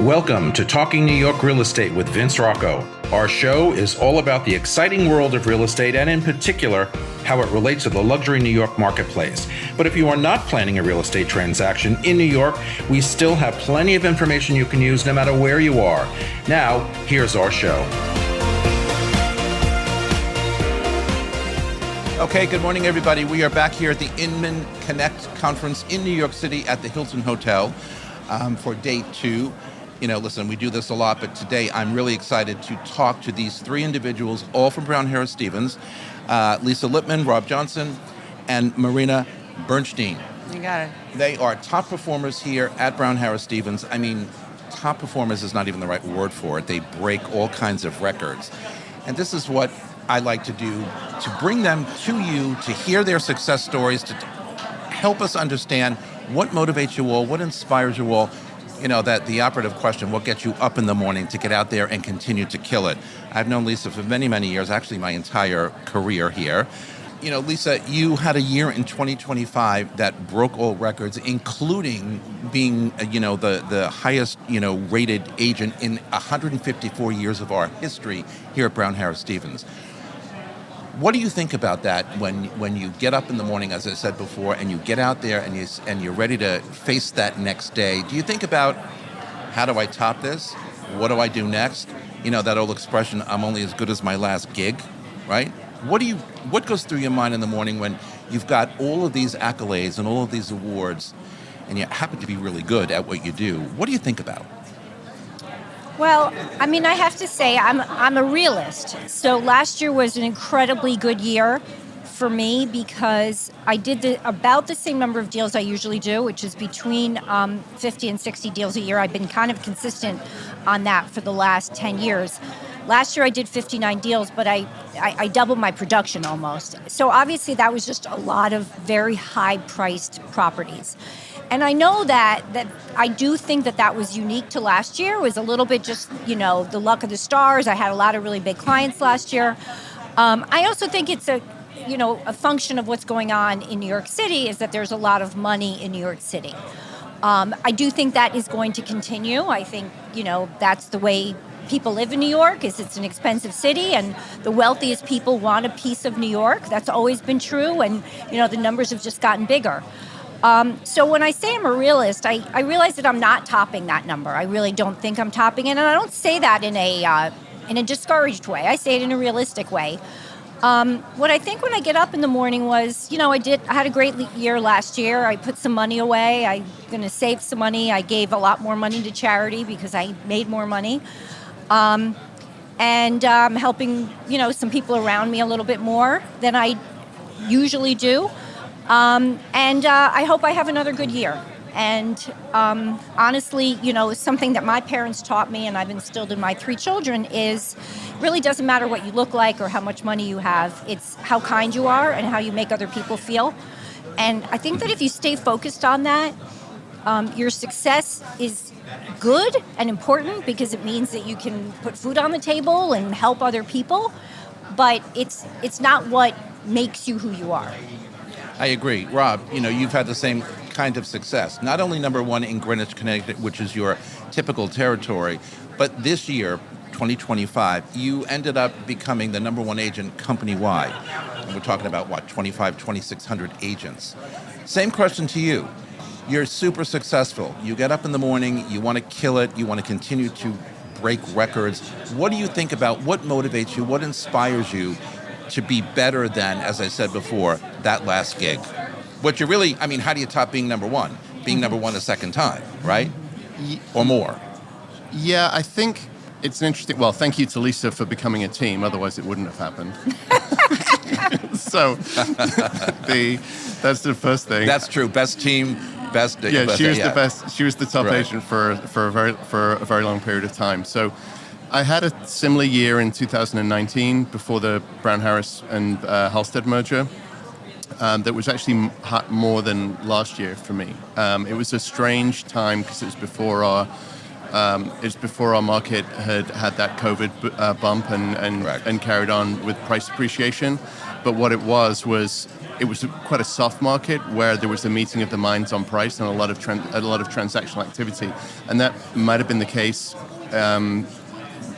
Welcome to Talking New York Real Estate with Vince Rocco. Our show is all about the exciting world of real estate and in particular, how it relates to the luxury New York marketplace. But if you are not planning a real estate transaction in New York, we still have plenty of information you can use no matter where you are. Now, here's our show. Okay, good morning, everybody. We are back here at the Inman Connect conference in New York City at the Hilton Hotel for day 2. You know, listen, we do this a lot, but today I'm really excited to talk to these 3 individuals, all from Brown Harris Stevens, Lisa Lippman, Rob Johnson, and Marina Bernstein. You got it. They are top performers here at Brown Harris Stevens. I mean, top performers is not even the right word for it. They break all kinds of records. And this is what I like to do, to bring them to you, to hear their success stories, to help us understand what motivates you all, what inspires you all. You know, that the operative question, what gets you up in the morning to get out there and continue to kill it? I've known Lisa for many, many years, actually my entire career here. You know, Lisa, you had a year in 2025 that broke all records, including being, the highest, rated agent in 154 years of our history here at Brown Harris Stevens. What do you think about that when you get up in the morning, as I said before, and you get out there and you're ready to face that next day? Do you think about, how do I top this? What do I do next? You know, that old expression, I'm only as good as my last gig, right? What goes through your mind in the morning when you've got all of these accolades and all of these awards and you happen to be really good at what you do? What do you think about? Well, I mean, I have to say, I'm a realist. So last year was an incredibly good year for me because I did about the same number of deals I usually do, which is between 50 and 60 deals a year. I've been kind of consistent on that for the last 10 years. Last year I did 59 deals, but I doubled my production almost. So obviously that was just a lot of very high-priced properties. And I know that I do think that was unique to last year. It was a little bit just, the luck of the stars. I had a lot of really big clients last year. I also think it's a function of what's going on in New York City is that there's a lot of money in New York City. I do think that is going to continue. I think, that's the way people live in New York, it's an expensive city, and the wealthiest people want a piece of New York. That's always been true, and, the numbers have just gotten bigger. So when I say I'm a realist, I realize that I'm not topping that number. I really don't think I'm topping it, and I don't say that in a discouraged way. I say it in a realistic way. What I think when I get up in the morning was, I had a great year last year. I put some money away. I'm going to save some money. I gave a lot more money to charity because I made more money. And helping, some people around me a little bit more than I usually do. I hope I have another good year. And honestly, something that my parents taught me and I've instilled in my 3 children is really doesn't matter what you look like or how much money you have. It's how kind you are and how you make other people feel. And I think that if you stay focused on that, your success is good and important because it means that you can put food on the table and help other people. But it's not what makes you who you are. I agree. Rob, you've had the same kind of success. Not only number 1 in Greenwich, Connecticut, which is your typical territory, but this year, 2025, you ended up becoming the number 1 agent company-wide. And we're talking about, 2,600 agents. Same question to you. You're super successful. You get up in the morning, you want to kill it, you want to continue to break records. What do you think about, what motivates you, what inspires you to be better than, as I said before, that last gig? What you really, how do you top being number 1? Being number 1 a second time, right? Or more? Yeah, I think it's an interesting, thank you to Lisa for becoming a team, otherwise it wouldn't have happened. So, that's the first thing. That's true, best team, best... Yeah, she was the best, she was the top Right. agent for a very long period of time. So, I had a similar year in 2019 before the Brown Harris and Halstead merger that was actually more than last year for me. It was a strange time because it was before our market had that COVID bump and carried on with price appreciation. But what it was it was quite a soft market where there was a meeting of the minds on price and a lot of transactional activity, and that might have been the case.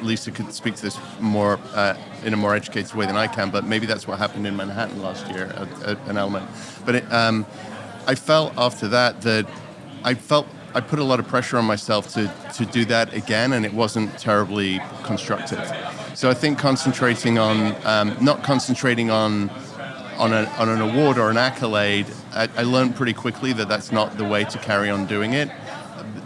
Lisa could speak to this more in a more educated way than I can, but maybe that's what happened in Manhattan last year, an element. But I felt after that I put a lot of pressure on myself to do that again, and it wasn't terribly constructive. So I think concentrating on not concentrating on an award or an accolade, I learned pretty quickly that that's not the way to carry on doing it.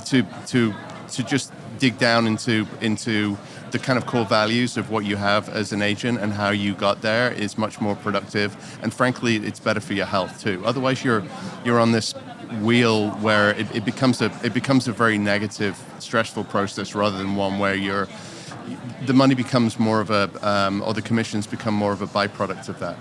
To just dig down into the kind of core values of what you have as an agent and how you got there is much more productive, and frankly, it's better for your health too. Otherwise, you're on this wheel where it becomes a very negative, stressful process rather than one where the money becomes more of or the commissions become more of a byproduct of that.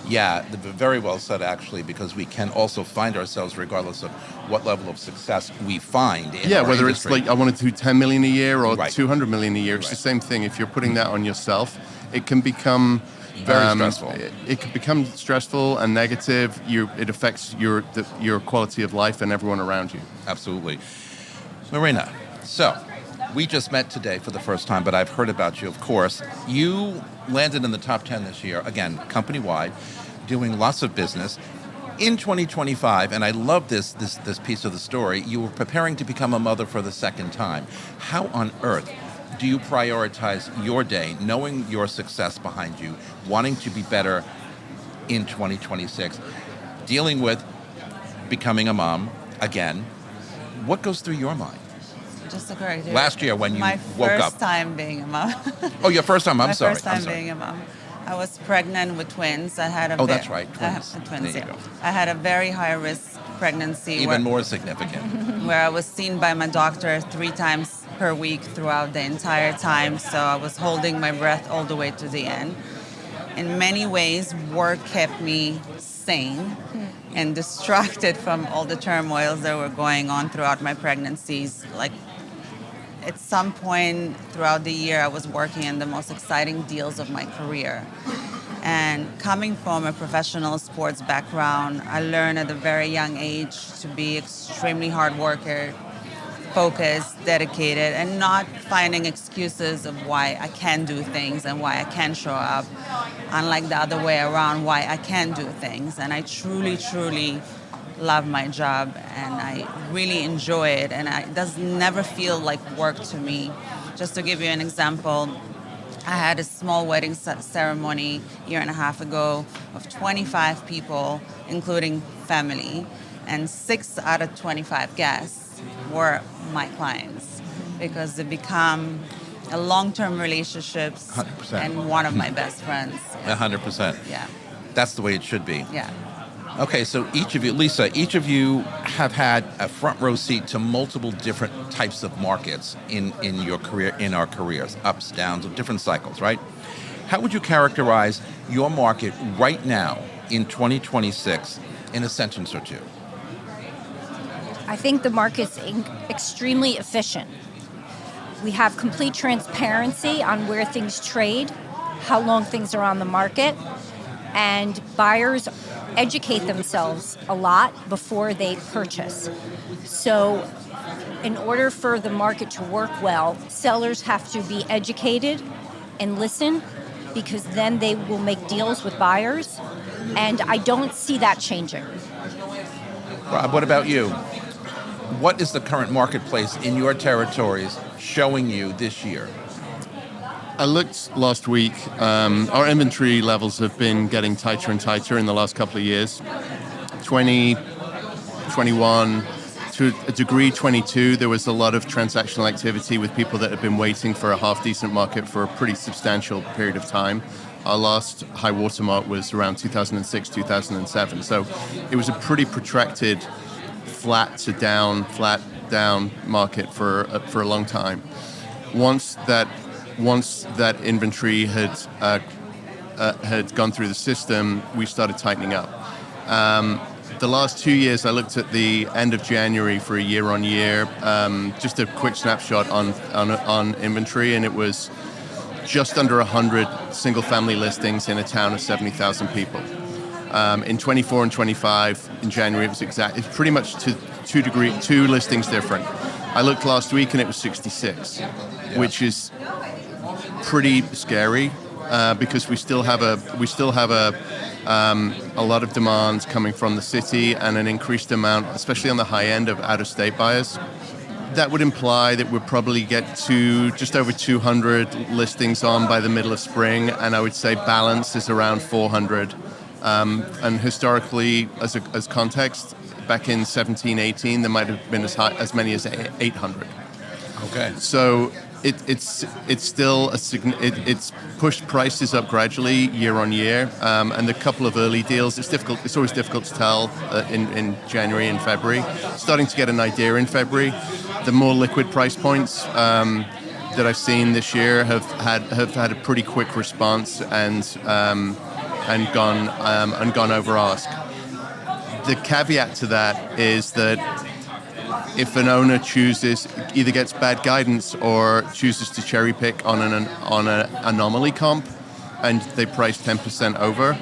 Yeah, very well said, actually, because we can also find ourselves, regardless of what level of success we find in our whether industry. It's like I want to do 10 million a year or Right. 200 million a year, it's the same thing. If you're putting that on yourself, it can become Very stressful. It can become stressful and negative. It affects your quality of life and everyone around you. Absolutely. Marina, so we just met today for the first time, but I've heard about you, of course. You landed in the top 10 this year, again, company-wide, doing lots of business. In 2025, and I love this piece of the story, you were preparing to become a mother for the second time. How on earth do you prioritize your day, knowing your success behind you, wanting to be better in 2026, dealing with becoming a mom again? What goes through your mind? Just to correct you. Last year when you my woke up. first time being a mom. Oh, your first time, I'm sorry. My first time being a mom. I was pregnant with twins. I had a Oh, that's right, twins. Twins, There you yeah. go. I had a very high risk pregnancy. Even more significant. Where I was seen by my doctor 3 times per week throughout the entire time. So I was holding my breath all the way to the end. In many ways, work kept me sane and distracted from all the turmoils that were going on throughout my pregnancies. Like, at some point throughout the year, I was working in the most exciting deals of my career. And coming from a professional sports background, I learned at a very young age to be extremely hard worker, focused, dedicated, and not finding excuses of why I can't do things and why I can't show up, unlike the other way around, why I can do things. And I truly, truly love my job, and I really enjoy it, and it does never feel like work to me. Just to give you an example, I had a small wedding ceremony a year and a half ago of 25 people, including family, and 6 out of 25 guests were my clients, because they become a long-term relationships 100%. and one of my best friends. 100%. Yeah, That's the way it should be. yeah. Okay, so each of you, Lisa, each of you have had a front row seat to multiple different types of markets in your career, in our careers, ups, downs, different cycles, right? How would you characterize your market right now in 2026 in a sentence or two? I think the market's extremely efficient. We have complete transparency on where things trade, how long things are on the market, and buyers educate themselves a lot before they purchase. So in order for the market to work well, sellers have to be educated and listen, because then they will make deals with buyers, and I don't see that changing. Rob, what about you? What is the current marketplace in your territories showing you this year? I looked last week. Our inventory levels have been getting tighter and tighter in the last couple of years. 2021, to a degree 22, there was a lot of transactional activity with people that had been waiting for a half-decent market for a pretty substantial period of time. Our last high watermark was around 2006, 2007. So it was a pretty protracted flat down market for a long time. Once that inventory had gone through the system, we started tightening up. The last 2 years, I looked at the end of January for a year-on-year, just a quick snapshot on inventory, and it was just under 100 single-family listings in a town of 70,000 people. In 24 and 25 in January, it's pretty much two listings different. I looked last week and it was 66, which is pretty scary because we still have a lot of demand coming from the city and an increased amount, especially on the high end, of out-of-state buyers. That would imply that we'll probably get to just over 200 listings on by the middle of spring, and I would say balance is around 400. And historically, as context, back in 17, 18, there might have been as many as 800. Okay. So it's still it's pushed prices up gradually year on year, and a couple of early deals. It's always difficult to tell in January and February. Starting to get an idea in February. The more liquid price points that I've seen this year have had a pretty quick response and gone over ask. The caveat to that is that if an owner either gets bad guidance or chooses to cherry pick on an anomaly comp, and they price 10% over,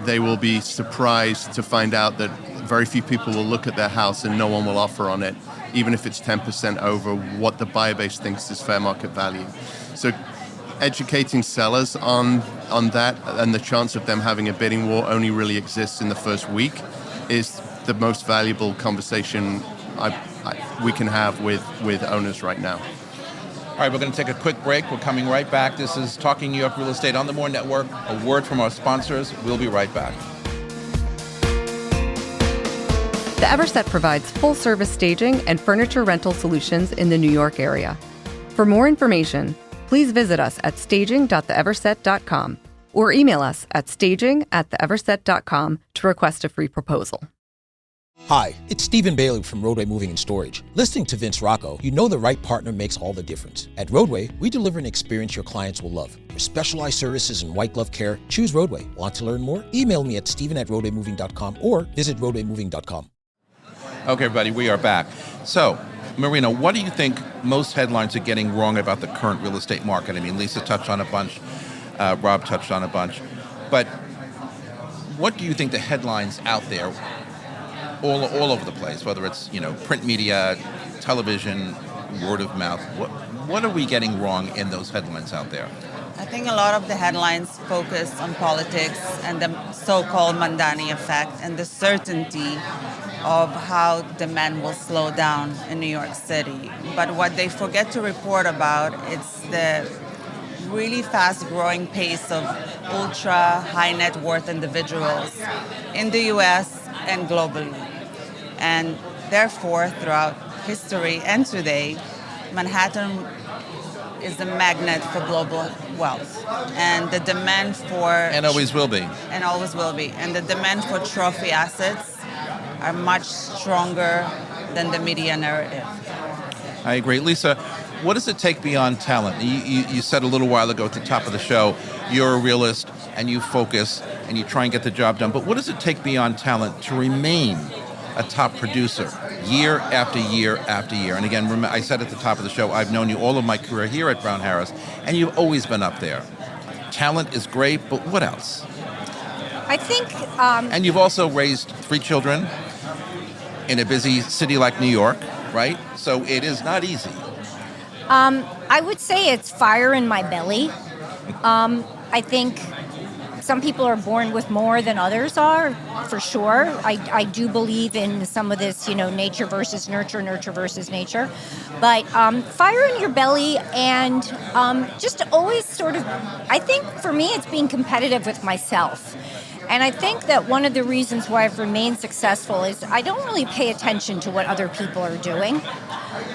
they will be surprised to find out that very few people will look at their house and no one will offer on it, even if it's 10% over what the buyer base thinks is fair market value. So educating sellers on that and the chance of them having a bidding war only really exists in the first week is the most valuable conversation we can have with owners right now. All right, we're going to take a quick break. We're coming right back. This is Talking New York Real Estate on the More Network. A word from our sponsors. We'll be right back. The Everset provides full-service staging and furniture rental solutions in the New York area. For more information, please visit us at staging.theeverset.com or email us at staging@theeverset.com to request a free proposal. Hi, it's Stephen Bailey from Roadway Moving and Storage. Listening to Vince Rocco, you know the right partner makes all the difference. At Roadway, we deliver an experience your clients will love. For specialized services and white glove care, choose Roadway. Want to learn more? Email me at steven@roadwaymoving.com or visit roadwaymoving.com. Okay, everybody, we are back. So, Marina, what do you think most headlines are getting wrong about the current real estate market? I mean, Lisa touched on a bunch, Rob touched on a bunch, but what do you think the headlines out there, all over the place, whether it's print media, television, word of mouth, what are we getting wrong in those headlines out there? I think a lot of the headlines focus on politics and the so-called Mandani effect and the certainty of how demand will slow down in New York City. But what they forget to report about is the really fast-growing pace of ultra high net worth individuals in the U.S. and globally. And therefore, throughout history and today, Manhattan is the magnet for global wealth. And the demand for... And always will be. And always will be. And the demand for trophy assets are much stronger than the media narrative. I agree. Lisa, what does it take beyond talent? You said a little while ago at the top of the show, you're a realist and you focus and you try and get the job done. But what does it take beyond talent to remain a top producer year after year after year? And again, I said at the top of the show, I've known you all of my career here at Brown Harris, and you've always been up there. Talent is great, but what else? I think... And you've also raised 3 children in a busy city like New York, right? So it is not easy. I would say it's fire in my belly. I think some people are born with more than others are, for sure. I do believe in some of this, nature versus nurture, nurture versus nature. But fire in your belly and just always sort of, I think for me it's being competitive with myself. And I think that one of the reasons why I've remained successful is I don't really pay attention to what other people are doing.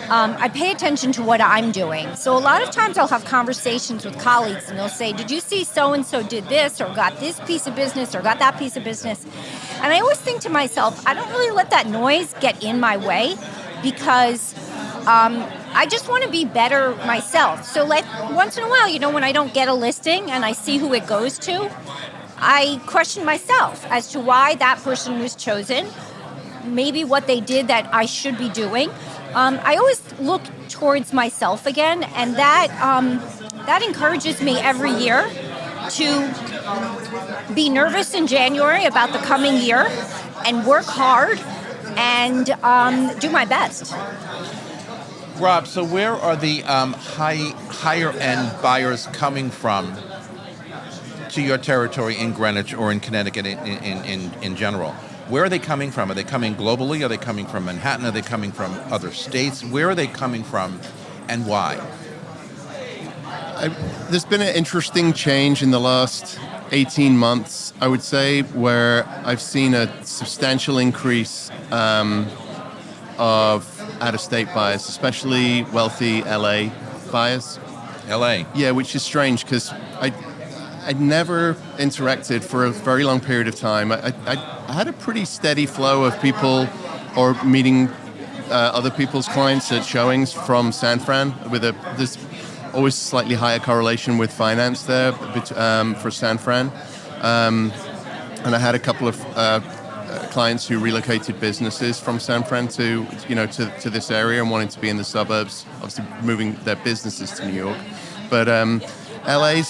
I pay attention to what I'm doing. So a lot of times I'll have conversations with colleagues and they'll say, did you see so-and-so did this or got this piece of business or got that piece of business? And I always think to myself, I don't really let that noise get in my way because I just want to be better myself. So like once in a while, when I don't get a listing and I see who it goes to, I question myself as to why that person was chosen, maybe what they did that I should be doing. I always look towards myself again, and that encourages me every year to be nervous in January about the coming year and work hard and do my best. Rob, so where are the higher end buyers coming from to your territory in Greenwich or in Connecticut in general? Where are they coming from? Are they coming globally? Are they coming from Manhattan? Are they coming from other states? Where are they coming from and why? There's been an interesting change in the last 18 months, I would say, where I've seen a substantial increase of out-of-state buyers, especially wealthy LA buyers. LA. Yeah, which is strange because I'd never interacted for a very long period of time. I had a pretty steady flow of people or meeting other people's clients at showings from San Fran. There's always slightly higher correlation with finance there for San Fran. And I had a couple of clients who relocated businesses from San Fran to this area and wanting to be in the suburbs, obviously moving their businesses to New York. But LA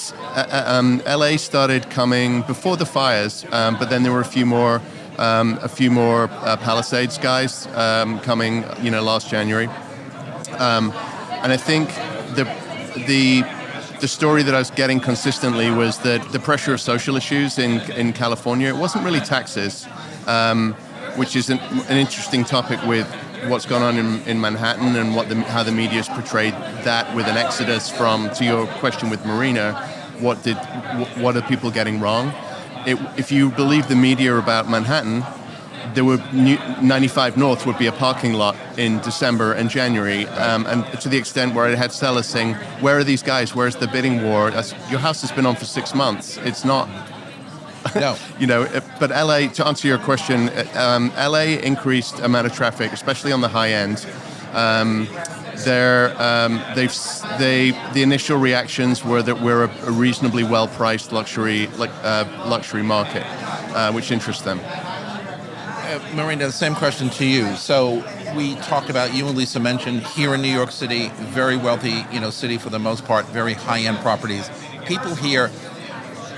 started coming before the fires, but then there were a few more Palisades guys coming, last January. And I think the story that I was getting consistently was that the pressure of social issues in California, it wasn't really taxes, which is an interesting topic with what's gone on in Manhattan and how the media's portrayed that with an exodus from, to your question with Marina, what are people getting wrong? If you believe the media about Manhattan, there would 95 North would be a parking lot in December and January, and to the extent where it had sellers saying, "Where are these guys? Where's the bidding war? Your house has been on for 6 months. It's not." No. But LA, to answer your question, LA increased amount of traffic, especially on the high end. The initial reactions were that we're a reasonably well-priced luxury market, which interests them. Marina, the same question to you. So we talked about, you and Lisa mentioned, here in New York City, very wealthy, city for the most part, very high-end properties. People here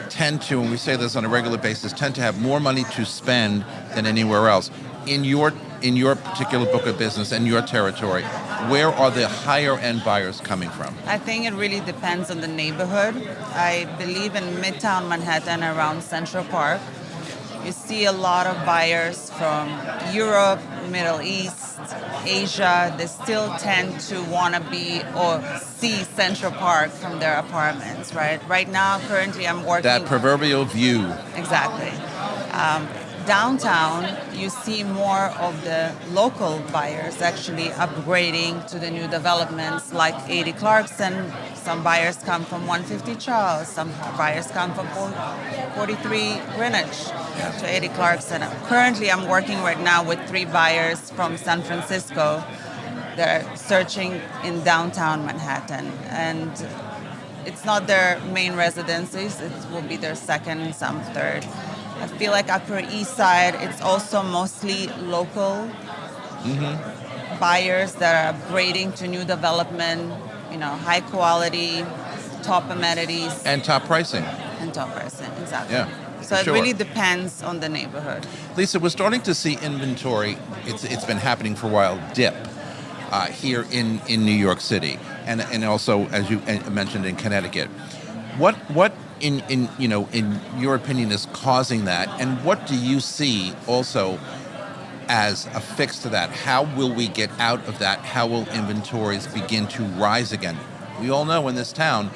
tend to, and we say this on a regular basis, tend to have more money to spend than anywhere else. In your particular book of business and your territory, where are the higher-end buyers coming from? I think it really depends on the neighborhood. I believe in Midtown Manhattan around Central Park. You see a lot of buyers from Europe, Middle East, Asia. They still tend to want to be or see Central Park from their apartments, right? Right now, currently, I'm working... That proverbial view. Exactly. Downtown, you see more of the local buyers actually upgrading to the new developments like 80 Clarkson. Some buyers come from 150 Charles. Some buyers come from 43 Greenwich to 80 Clarkson. Currently, I'm working right now with 3 buyers from San Francisco. They're searching in downtown Manhattan. And it's not their main residencies. It will be their second, some third. I feel like Upper East Side, it's also mostly local buyers that are upgrading to new development, high quality, top amenities. And top pricing. And top pricing, exactly. Yeah, so sure. It really depends on the neighborhood. Lisa, we're starting to see inventory, it's been happening for a while, dip here in New York City. And also, as you mentioned, in Connecticut. What in your opinion is causing that, and what do you see also as a fix to that? How will we get out of that? How will inventories begin to rise again? We all know in this town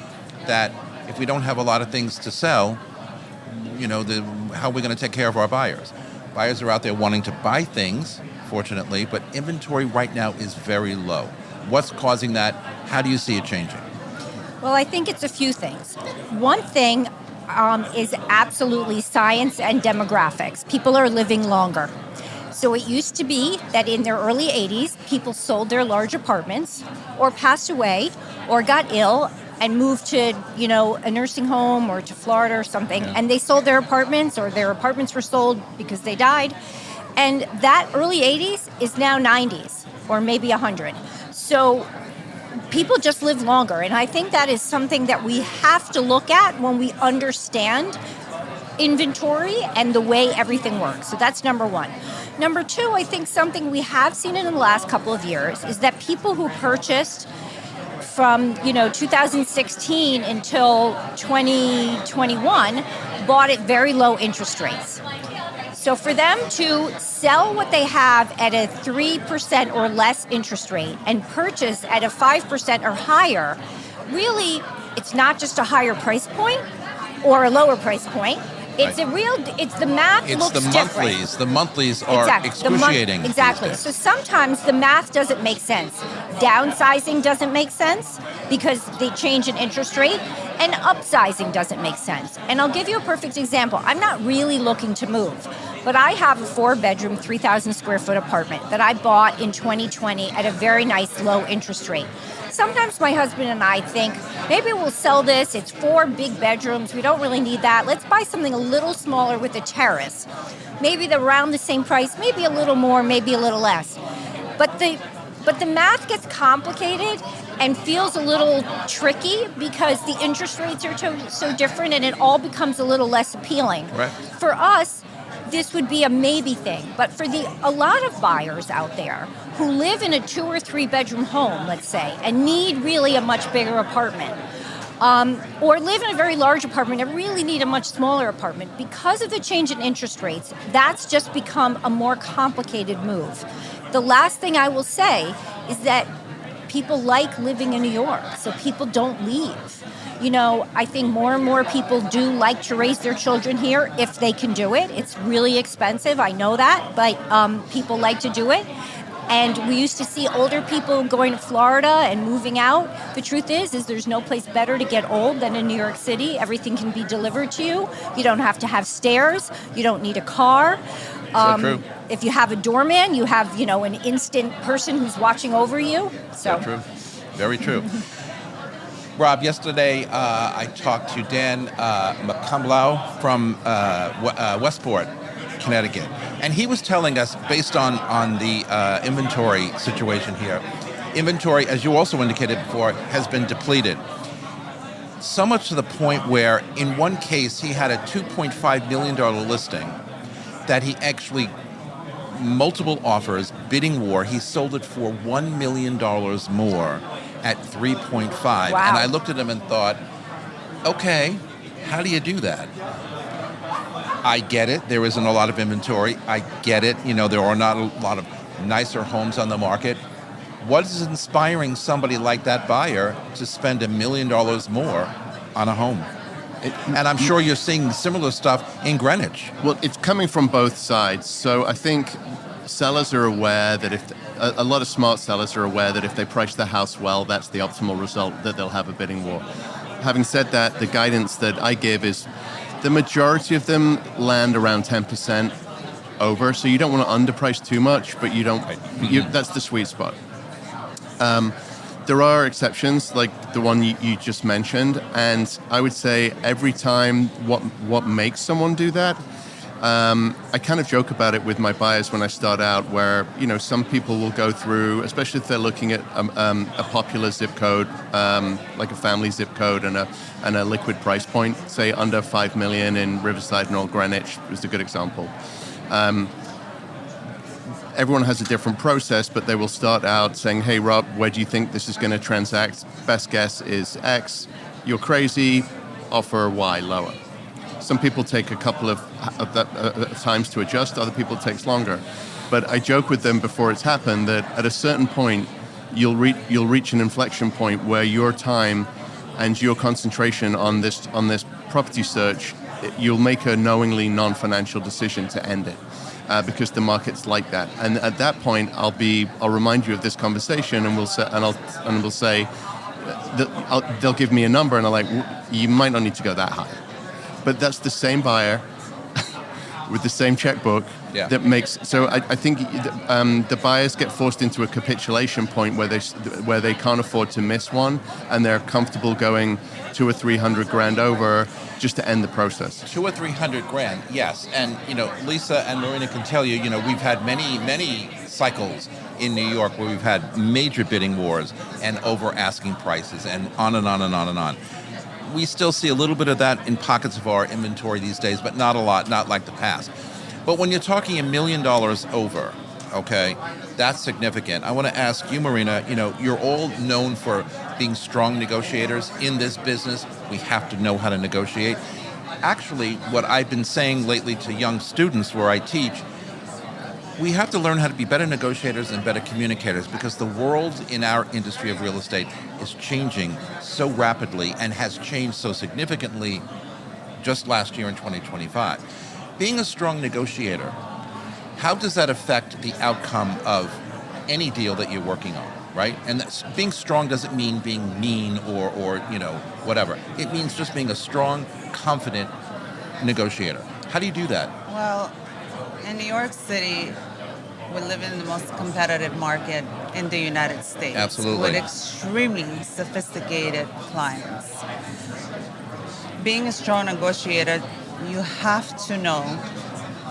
that if we don't have a lot of things to sell, how are we going to take care of our buyers? Buyers are out there wanting to buy things, fortunately, but inventory right now is very low. What's causing that? How do you see it changing? Well, I think it's a few things. One thing is absolutely science and demographics. People are living longer. So it used to be that in their early 80s, people sold their large apartments or passed away or got ill and moved to, a nursing home or to Florida or something, and they sold their apartments, or their apartments were sold because they died. And that early 80s is now 90s or maybe 100. So people just live longer, and I think that is something that we have to look at when we understand inventory and the way everything works. So that's number one. Number two, I think something we have seen in the last couple of years is that people who purchased from 2016 until 2021 bought at very low interest rates. So for them to sell what they have at a 3% or less interest rate and purchase at a 5% or higher, really, it's not just a higher price point or a lower price point. It's it's the math It's looks the different. monthlies. The monthlies are Exactly. excruciating. Exactly. these So days. sometimes the math doesn't make sense. Downsizing doesn't make sense because they change an interest rate, and upsizing doesn't make sense. And I'll give you a perfect example. I'm not really looking to move, but I have a 4-bedroom, 3,000 square foot apartment that I bought in 2020 at a very nice low interest rate. Sometimes my husband and I think, maybe we'll sell this. It's 4 big bedrooms. We don't really need that. Let's buy something a little smaller with a terrace. Maybe they're around the same price, maybe a little more, maybe a little less. But the math gets complicated and feels a little tricky because the interest rates are so different and it all becomes a little less appealing. Right. For us, this would be a maybe thing, but for a lot of buyers out there who live in a 2 or 3 bedroom home, let's say, and need really a much bigger apartment, or live in a very large apartment and really need a much smaller apartment, because of the change in interest rates, that's just become a more complicated move. The last thing I will say is that people like living in New York, so people don't leave. I think more and more people do like to raise their children here if they can do it. It's really expensive, I know that, but people like to do it. And we used to see older people going to Florida and moving out. The truth is there's no place better to get old than in New York City. Everything can be delivered to you. You don't have to have stairs. You don't need a car. So true. If you have a doorman, you have, an instant person who's watching over you. So true. Very true. Rob, yesterday I talked to Dan McCumlow from Westport, Connecticut. And he was telling us, based on the inventory situation here, inventory, as you also indicated before, has been depleted. So much to the point where, in one case, he had a $2.5 million listing that he actually, multiple offers, bidding war, he sold it for $1 million more at 3.5. Wow. And I looked at him and thought, okay, how do you do that? I get it. There isn't a lot of inventory. I get it. There are not a lot of nicer homes on the market. What is inspiring somebody like that buyer to spend $1 million more on a home? And I'm sure you're seeing similar stuff in Greenwich. Well, it's coming from both sides. So I think sellers are aware that a lot of smart sellers are aware that if they price the house well, that's the optimal result, that they'll have a bidding war. Having said that, the guidance that I give is the majority of them land around 10% over. So you don't want to underprice too much, but that's the sweet spot. There are exceptions, like the one you just mentioned, and I would say every time what makes someone do that, I kind of joke about it with my buyers when I start out, where some people will go through, especially if they're looking at a popular zip code, like a family zip code and a liquid price point, say under 5 million in Riverside and Old Greenwich is a good example. Everyone has a different process, but they will start out saying, hey, Rob, where do you think this is going to transact? Best guess is X. You're crazy. Offer Y, lower. Some people take a couple of times to adjust. Other people it takes longer. But I joke with them before it's happened that at a certain point, you'll reach an inflection point where your time and your concentration on this property search, you'll make a knowingly non-financial decision to end it. Because the market's like that, and at that point, I'll remind you of this conversation, and we'll say, they'll give me a number, and I'm like, you might not need to go that high, but that's the same buyer with the same checkbook that makes. So I think the buyers get forced into a capitulation point where they can't afford to miss one, and they're comfortable going $200,000 or $300,000 over just to end the process. $200,000 or $300,000, yes. And Lisa and Marina can tell you, we've had many cycles in New York where we've had major bidding wars and over asking prices and on and on and on and on. we still see a little bit of that in pockets of our inventory these days, but not a lot, not like the past. But when you're talking $1 million over, okay, that's significant. I want to ask you, Marina, you're all known for being strong negotiators in this business. We have to know how to negotiate. Actually, what I've been saying lately to young students where I teach, we have to learn how to be better negotiators and better communicators, because the world in our industry of real estate is changing so rapidly and has changed so significantly just last year in 2025. Being a strong negotiator, how does that affect the outcome of any deal that you're working on, right? And being strong doesn't mean being mean or whatever. It means just being a strong, confident negotiator. How do you do that? Well, in New York City, we live in the most competitive market in the United States. Absolutely. With extremely sophisticated clients. Being a strong negotiator, you have to know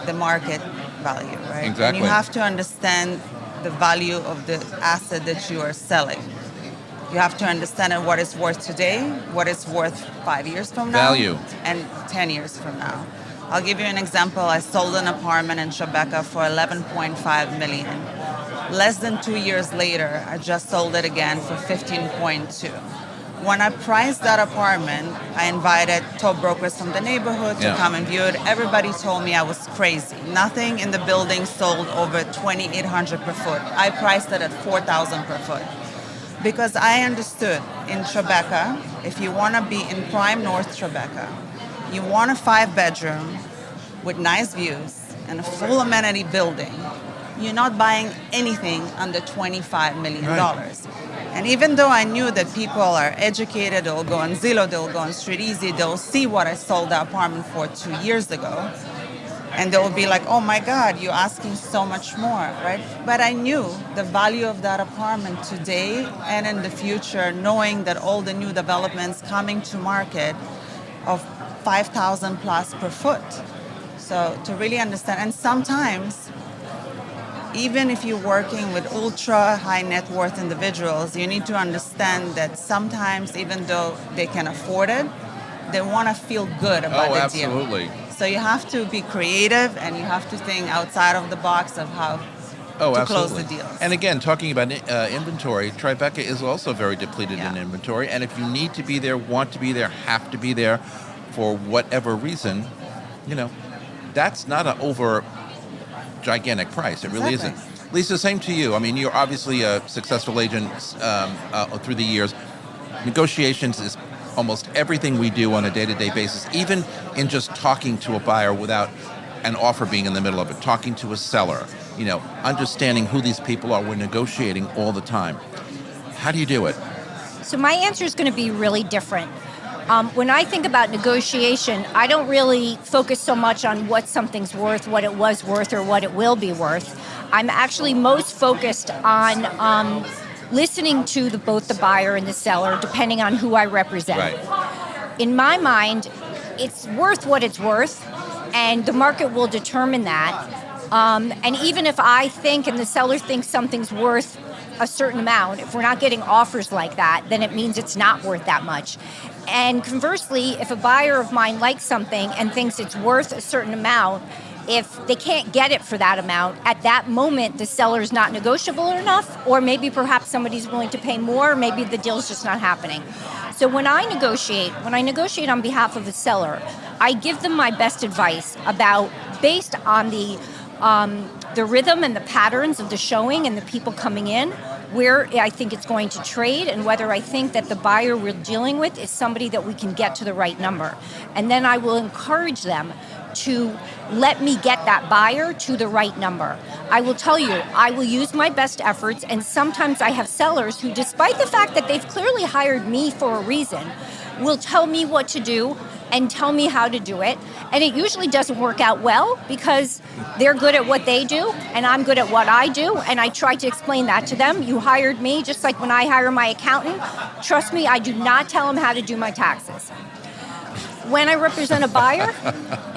the market value, right? Exactly. And you have to understand the value of the asset that you are selling. You have to understand what it's worth today, what it's worth 5 years from now, Value. and 10 years from now. I'll give you an example. I sold an apartment in Tribeca for $11.5 million. Less than 2 years later, I just sold it again for $15.2. When I priced that apartment, I invited top brokers from the neighborhood to come and view it. Everybody told me I was crazy. Nothing in the building sold over $2,800 per foot. I priced it at $4,000 per foot. Because I understood in Tribeca, if you want to be in prime North Tribeca, you want a 5-bedroom with nice views and a full amenity building, you're not buying anything under $25 million. Right. And even though I knew that people are educated, they'll go on Zillow, they'll go on StreetEasy, they'll see what I sold the apartment for 2 years ago, and they'll be like, oh my God, you're asking so much more, right? But I knew the value of that apartment today and in the future, knowing that all the new developments coming to market of 5,000 plus per foot. So to really understand, and sometimes, even if you're working with ultra high net worth individuals, you need to understand that sometimes, even though they can afford it, they want to feel good about the deal. Absolutely. So you have to be creative and you have to think outside of the box of how to close the deals. And again, talking about inventory, Tribeca is also very depleted in inventory. And if you need to be there, want to be there, have to be there for whatever reason, that's not an over gigantic price. It really isn't. Lisa, same to you. I mean, you're obviously a successful agent through the years. Negotiations is almost everything we do on a day-to-day basis, even in just talking to a buyer without an offer being in the middle of it, talking to a seller, understanding who these people are. We're negotiating all the time. How do you do it? So my answer is going to be really different. When I think about negotiation, I don't really focus so much on what something's worth, what it was worth, or what it will be worth. I'm actually most focused on listening to both the buyer and the seller, depending on who I represent. Right. In my mind, it's worth what it's worth, and the market will determine that. And even if I think and the seller thinks something's worth a certain amount, if we're not getting offers like that, then it means it's not worth that much. And conversely, if a buyer of mine likes something and thinks it's worth a certain amount, if they can't get it for that amount, at that moment the seller's not negotiable enough, or maybe perhaps somebody's willing to pay more, or maybe the deal's just not happening. So when I negotiate on behalf of a seller, I give them my best advice based on the rhythm and the patterns of the showing and the people coming in, where I think it's going to trade, and whether I think that the buyer we're dealing with is somebody that we can get to the right number. And then I will encourage them to let me get that buyer to the right number. I will tell you, I will use my best efforts, and sometimes I have sellers who, despite the fact that they've clearly hired me for a reason, will tell me what to do and tell me how to do it. And it usually doesn't work out well because they're good at what they do and I'm good at what I do. And I try to explain that to them. You hired me just like when I hire my accountant. Trust me, I do not tell them how to do my taxes. When I represent a buyer,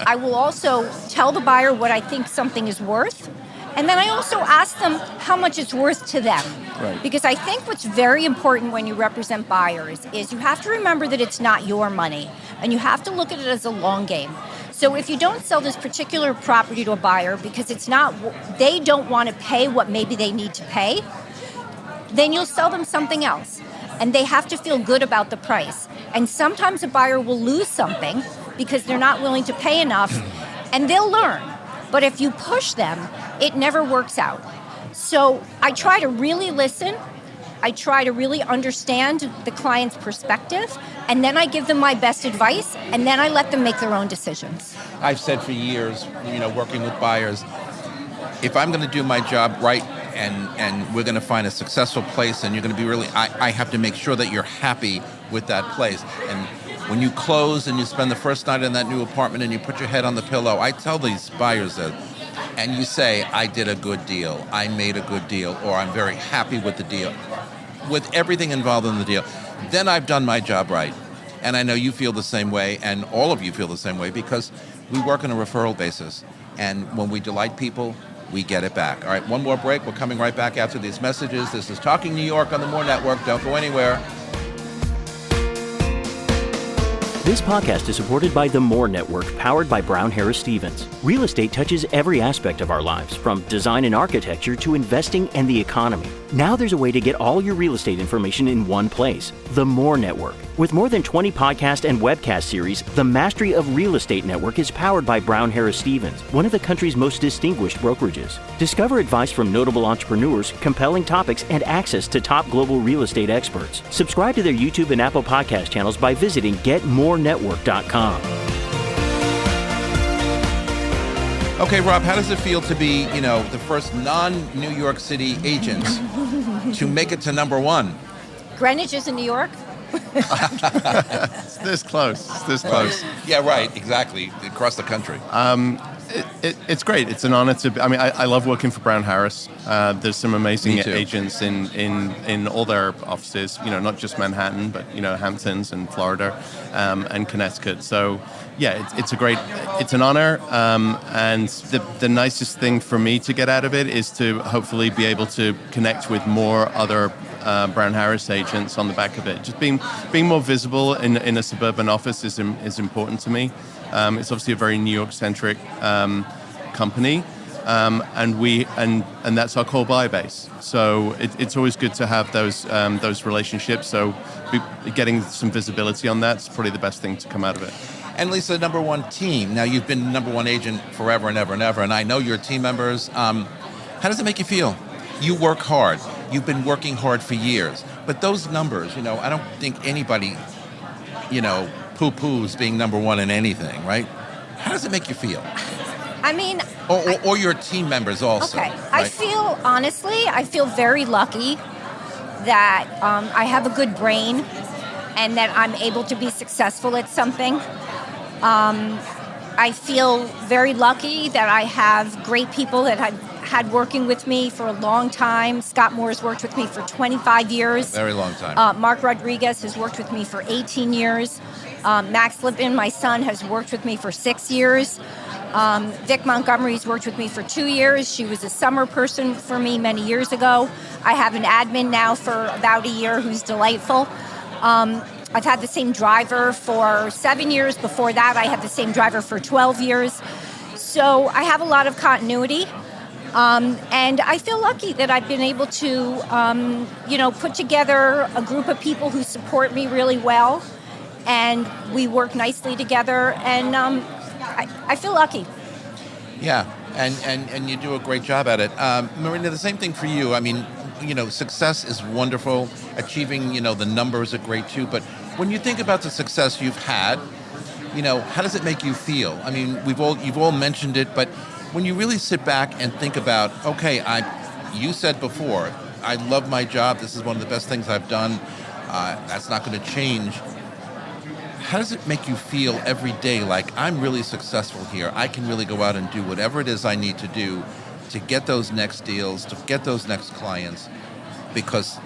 I will also tell the buyer what I think something is worth. And then I also ask them how much it's worth to them. Right. Because I think what's very important when you represent buyers is you have to remember that it's not your money, and you have to look at it as a long game. So if you don't sell this particular property to a buyer because they don't want to pay what maybe they need to pay, then you'll sell them something else. And they have to feel good about the price. And sometimes a buyer will lose something because they're not willing to pay enough, and they'll learn. But if you push them, it never works out. So I try to really listen. I try to really understand the client's perspective, and then I give them my best advice, and then I let them make their own decisions. I've said for years, working with buyers, if I'm going to do my job right and we're going to find a successful place and you're going to be I have to make sure that you're happy with that place. And when you close and you spend the first night in that new apartment and you put your head on the pillow, I tell these buyers that, and you say, I did a good deal, I made a good deal, or I'm very happy with the deal, with everything involved in the deal, then I've done my job right. And I know you feel the same way, and all of you feel the same way, because we work on a referral basis. And when we delight people, we get it back. All right, one more break. We're coming right back after these messages. This is Talking New York on the More Network. Don't go anywhere. This podcast is supported by the More Network, powered by Brown Harris Stevens. Real estate touches every aspect of our lives, from design and architecture to investing and the economy. Now there's a way to get all your real estate information in one place, the More Network. With more than 20 podcast and webcast series, the Mastery of Real Estate Network is powered by Brown Harris Stevens, one of the country's most distinguished brokerages. Discover advice from notable entrepreneurs, compelling topics, and access to top global real estate experts. Subscribe to their YouTube and Apple podcast channels by visiting getmorenetwork.com. Okay, Rob, how does it feel to be, the first non-New York City agent to make it to number one? Greenwich is in New York. It's this close. It's this close. Yeah, right. Exactly. Across the country. It's great. It's an honor to. I love working for Brown Harris. There's some amazing agents in all their offices. Not just Manhattan, but Hamptons and Florida, and Connecticut. So, yeah, it's an honor. And the nicest thing for me to get out of it is to hopefully be able to connect with more other Brown Harris agents on the back of it. Just being more visible in a suburban office is important to me. It's obviously a very New York-centric company, and that's our core buyer base. So it's always good to have those relationships. So getting some visibility on that's probably the best thing to come out of it. And Lisa, number one team. Now, you've been number one agent forever and ever and ever, and I know your team members. How does it make you feel? You work hard. You've been working hard for years. But those numbers, I don't think anybody, poo-poos being number one in anything, right? How does it make you feel? I mean... Or your team members also. Okay. Right? I feel very lucky that I have a good brain and that I'm able to be successful at something. I feel very lucky that I have great people that I've had working with me for a long time. Scott Moore's worked with me for 25 years. Very long time. Mark Rodriguez has worked with me for 18 years. Max Lippman, my son, has worked with me for 6 years. Vic Montgomery's worked with me for 2 years. She was a summer person for me many years ago. I have an admin now for about a year who's delightful. I've had the same driver for 7 years. Before that, I had the same driver for 12 years. So I have a lot of continuity. And I feel lucky that I've been able to, put together a group of people who support me really well. And we work nicely together. And I feel lucky. Yeah, and you do a great job at it. Marina, the same thing for you. I mean, success is wonderful. Achieving, the numbers are great too. But when you think about the success you've had, how does it make you feel? I mean, you've all mentioned it, but when you really sit back and think about, okay, you said before, I love my job. This is one of the best things I've done. That's not going to change. How does it make you feel every day like I'm really successful here? I can really go out and do whatever it is I need to do to get those next deals, to get those next clients, because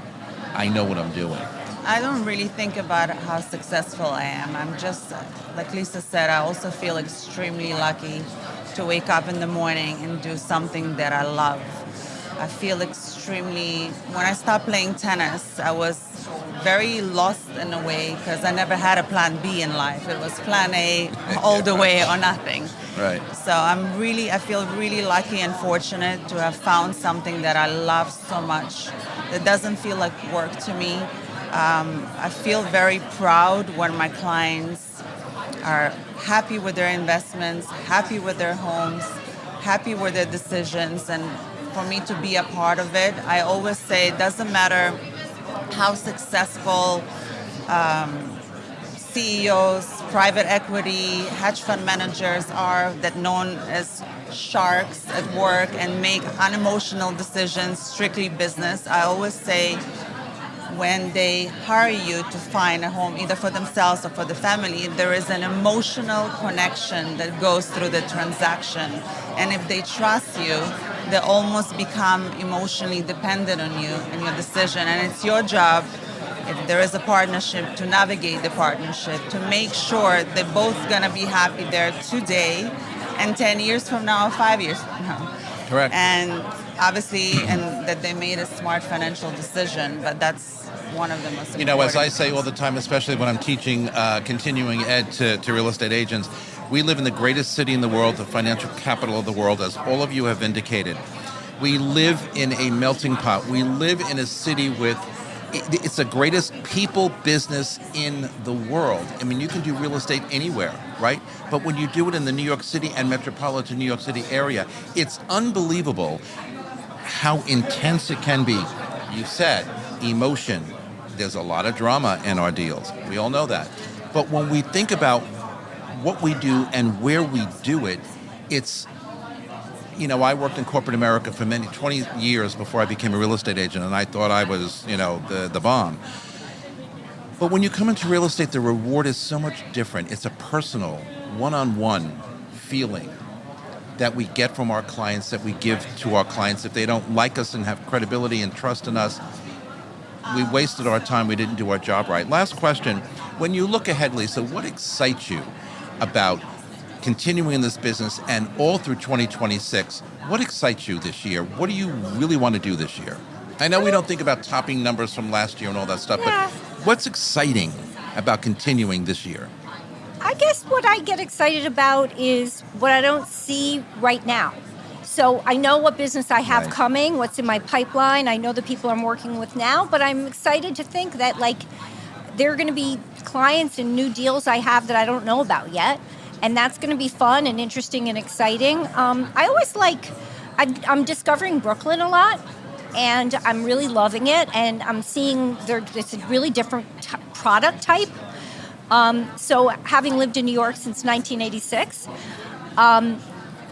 I know what I'm doing. I don't really think about how successful I am. I'm just, like Lisa said, I also feel extremely lucky to wake up in the morning and do something that I love. I feel extremely, when I stopped playing tennis, I was very lost in a way because I never had a plan B in life. It was plan A all the way or nothing. Right. So I feel really lucky and fortunate to have found something that I love so much that doesn't feel like work to me. I feel very proud when my clients are happy with their investments, happy with their homes, happy with their decisions, and for me to be a part of it. I always say it doesn't matter how successful CEOs, private equity, hedge fund managers are that known as sharks at work and make unemotional decisions, strictly business. I always say when they hire you to find a home, either for themselves or for the family, there is an emotional connection that goes through the transaction. And if they trust you, they almost become emotionally dependent on you and your decision. And it's your job, if there is a partnership, to navigate the partnership, to make sure they're both going to be happy there today and 10 years from now, 5 years from now. Correct. And obviously, and that they made a smart financial decision, but that's one of the most important. You know, as I say all the time, especially when I'm teaching continuing ed to real estate agents, we live in the greatest city in the world, the financial capital of the world, as all of you have indicated. We live in a melting pot. We live in a city with, it's the greatest people business in the world. I mean, you can do real estate anywhere, right? But when you do it in the New York City and metropolitan New York City area, it's unbelievable how intense it can be. You said emotion. There's a lot of drama in our deals. We all know that. But when we think about what we do and where we do it, it's, you know, I worked in corporate America for 20 years before I became a real estate agent, and I thought I was, you know, the bomb. But when you come into real estate, the reward is so much different. It's a personal, one-on-one feeling that we get from our clients, that we give to our clients. If they don't like us and have credibility and trust in us, we wasted our time, we didn't do our job right. Last question, when you look ahead, Lisa, what excites you about continuing in this business and all through 2026? What excites you this year? What do you really want to do this year? I know we don't think about topping numbers from last year and all that stuff, Yeah. but what's exciting about continuing this year? I guess what I get excited about is what I don't see right now. So I know what business I have Right. coming, what's in my pipeline. I know the people I'm working with now, but I'm excited to think that like there are going to be clients and new deals I have that I don't know about yet. And that's going to be fun and interesting and exciting. I always I'm discovering Brooklyn a lot, and I'm really loving it. And I'm seeing it's a really different product type. So having lived in New York since 1986,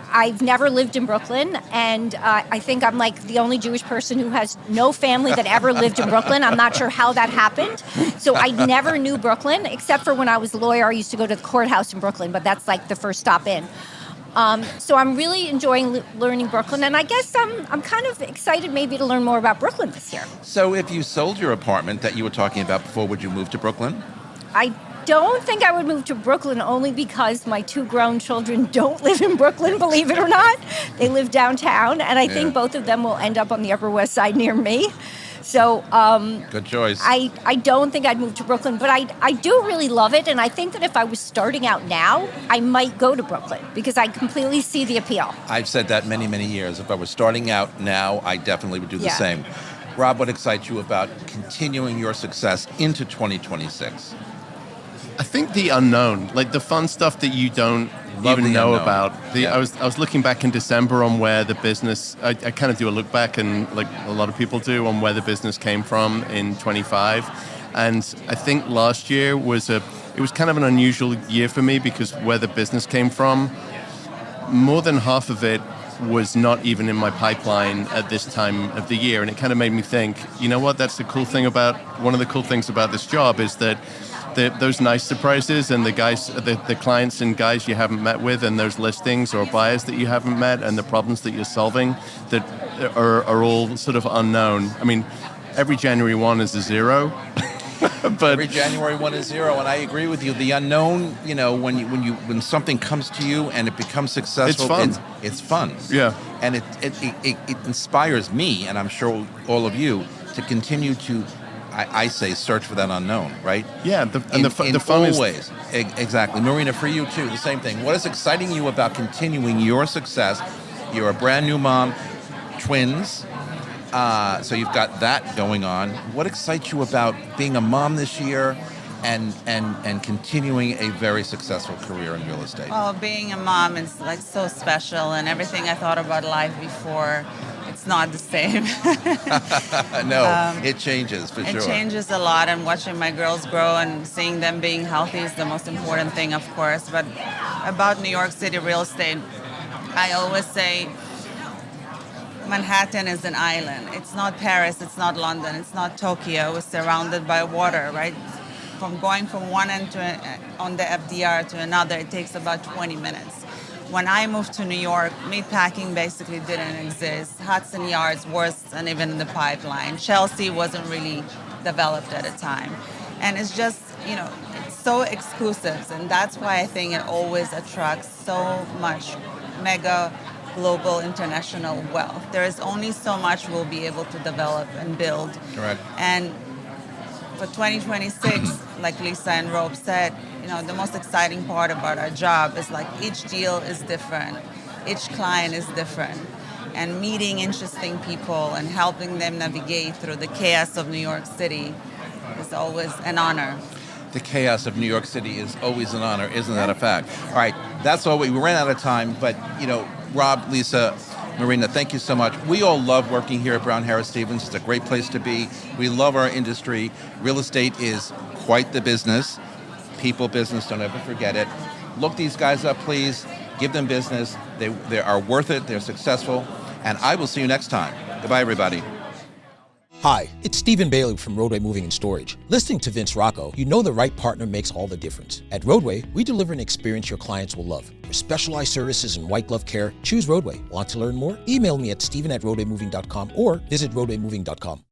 I've never lived in Brooklyn, and I think I'm like the only Jewish person who has no family that ever lived in Brooklyn. I'm not sure how that happened. So I never knew Brooklyn, except for when I was a lawyer. I used to go to the courthouse in Brooklyn, but that's like the first stop in. So I'm really enjoying learning Brooklyn, and I guess I'm kind of excited maybe to learn more about Brooklyn this year. So if you sold your apartment that you were talking about before, would you move to Brooklyn? I don't think I would move to Brooklyn only because my two grown children don't live in Brooklyn, believe it or not. They live downtown, and I think both of them will end up on the Upper West Side near me. So Good choice. I don't think I'd move to Brooklyn, but I do really love it, and I think that if I was starting out now, I might go to Brooklyn because I completely see the appeal. I've said that many, many years. If I were starting out now, I definitely would do the Yeah. same. Rob, what excites you about continuing your success into 2026? I think the unknown, like the fun stuff that you don't Love even the know unknown. about. Yeah. I was looking back in December on where the business. I kind of do a look back, and like a lot of people do, on where the business came from in 25. And I think last year was kind of an unusual year for me because where the business came from, more than half of it was not even in my pipeline at this time of the year, and it kind of made me think, you know what? That's the cool thing about one of the cool things about this job is that those nice surprises and the clients and guys you haven't met with, and those listings or buyers that you haven't met, and the problems that you're solving that are all sort of unknown. I mean, every January 1 is a zero. But Every January 1 is 0, and I agree with you. The unknown, you know, when something comes to you and it becomes successful, It's fun. It's fun. Yeah. And it inspires me, and I'm sure all of you, to continue to, I say, search for that unknown, right? yeah, the fun all is ways. Exactly. Marina, for you too, the same thing. What is exciting you about continuing your success? You're a brand new mom, twins. So you've got that going on. What excites you about being a mom this year and continuing a very successful career in real estate? Well, being a mom is like so special, and everything I thought about life before, it's not the same. No, it changes for sure. It changes a lot, and watching my girls grow and seeing them being healthy is the most important thing, of course. But about New York City real estate, I always say Manhattan is an island. It's not Paris, it's not London, it's not Tokyo. It's surrounded by water, right? From going from one end on the FDR to another, it takes about 20 minutes. When I moved to New York, meatpacking basically didn't exist. Hudson Yards wasn't even in the pipeline. Chelsea wasn't really developed at the time. And it's just, it's so exclusive. And that's why I think it always attracts so much mega global international wealth. There is only so much we'll be able to develop and build. Correct. And for 2026, like Lisa and Rob said, the most exciting part about our job is like each deal is different, each client is different, and meeting interesting people and helping them navigate through the chaos of New York City is always an honor. The chaos of New York City is always an honor, isn't that a fact? All right, that's all. We ran out of time, but Rob, Lisa, Marina, thank you so much. We all love working here at Brown Harris Stevens. It's a great place to be. We love our industry. Real estate is quite the business. People business, don't ever forget it. Look these guys up, please. Give them business. They are worth it. They're successful. And I will see you next time. Goodbye, everybody. Hi, it's Stephen Bailey from Roadway Moving and Storage. Listening to Vince Rocco, you know the right partner makes all the difference. At Roadway, we deliver an experience your clients will love. For specialized services and white glove care, choose Roadway. Want to learn more? Email me at steven@roadwaymoving.com or visit roadwaymoving.com.